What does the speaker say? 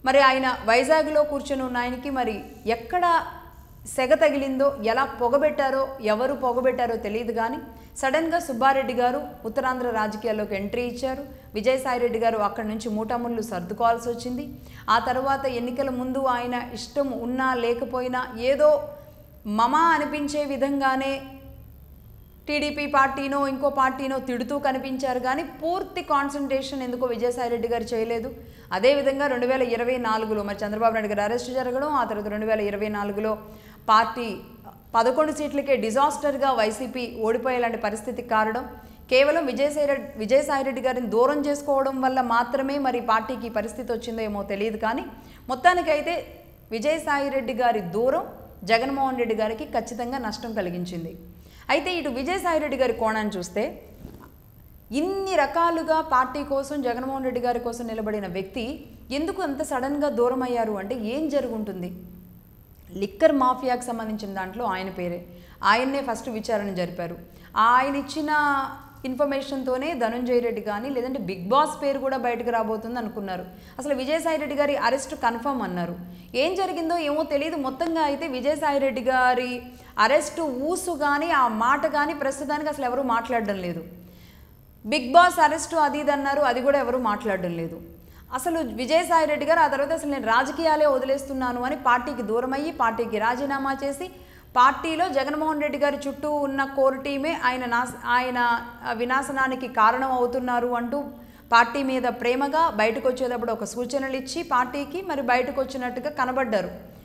మరి ఆయన వైజాగ్లో కూర్చొని ఉన్న ఆయనకి మరి ఎక్కడ సెగ తగిలిందో, ఎలా పొగబెట్టారో, ఎవరు పొగబెట్టారో తెలియదు. కానీ సడన్గా సుబ్బారెడ్డి గారు ఉత్తరాంధ్ర రాజకీయాల్లోకి ఎంట్రీ ఇచ్చారు. విజయసాయిరెడ్డి గారు అక్కడి నుంచి మూటముళ్ళు సర్దుకోవాల్సి వచ్చింది. ఆ తర్వాత ఎన్నికల ముందు ఆయన ఇష్టం ఉన్నా లేకపోయినా ఏదో మమా అనిపించే విధంగానే టీడీపీ పార్టీనో ఇంకో పార్టీనో తిడుతూ కనిపించారు. కానీ పూర్తి కాన్సన్ట్రేషన్ ఎందుకో విజయసాయిరెడ్డి గారు చేయలేదు. అదేవిధంగా 2024లో మరి చంద్రబాబు నాయుడు గారు అరెస్ట్ జరగడం, ఆ తర్వాత 2024లో పార్టీ 11 సీట్లకే డిజాస్టర్గా వైసీపీ ఓడిపోయేలాంటి పరిస్థితికి కారణం కేవలం విజయసాయిరెడ్డి గారిని దూరం చేసుకోవడం వల్ల మాత్రమే మరి పార్టీకి పరిస్థితి వచ్చిందో ఏమో తెలియదు. కానీ మొత్తానికైతే విజయసాయిరెడ్డి గారి దూరం జగన్మోహన్ రెడ్డి గారికి ఖచ్చితంగా నష్టం కలిగించింది. అయితే ఇటు విజయసాయిరెడ్డి గారి కోణాన్ని చూస్తే ఇన్ని రకాలుగా పార్టీ కోసం జగన్మోహన్ రెడ్డి గారి కోసం నిలబడిన వ్యక్తి ఎందుకు అంత సడన్గా దూరం అయ్యారు అంటే ఏం జరుగుంటుంది? లిక్కర్ మాఫియాకి సంబంధించిన దాంట్లో ఆయన పేరే, ఆయన్నే ఫస్ట్ విచారణ జరిపారు. ఆయన ఇచ్చిన ఇన్ఫర్మేషన్తోనే ధనుంజయ రెడ్డి కానీ లేదంటే బిగ్ బాస్ పేరు కూడా బయటకు రాబోతుంది అనుకున్నారు. అసలు విజయసాయిరెడ్డి గారి అరెస్ట్ కన్ఫర్మ్ అన్నారు. ఏం జరిగిందో ఏమో తెలియదు. మొత్తంగా అయితే విజయసాయిరెడ్డి గారి అరెస్టు ఊసు కానీ ఆ మాట కానీ ప్రస్తుతానికి అసలు ఎవరూ మాట్లాడడం లేదు. బిగ్ బాస్ అరెస్టు అది ఇది అన్నారు, అది కూడా ఎవరూ మాట్లాడడం లేదు. అసలు విజయసాయిరెడ్డి గారు ఆ తర్వాత అసలు నేను రాజకీయాలే వదిలేస్తున్నాను అని పార్టీకి దూరం అయ్యి పార్టీకి రాజీనామా చేసి పార్టీలో జగన్మోహన్ రెడ్డి గారి చుట్టూ ఉన్న కోర్ టీమే ఆయన వినాశనానికి కారణం అవుతున్నారు అంటూ పార్టీ మీద ప్రేమగా బయటకు వచ్చేటప్పుడు ఒక సూచనలు ఇచ్చి పార్టీకి మరి బయటకు వచ్చినట్టుగా కనబడ్డారు.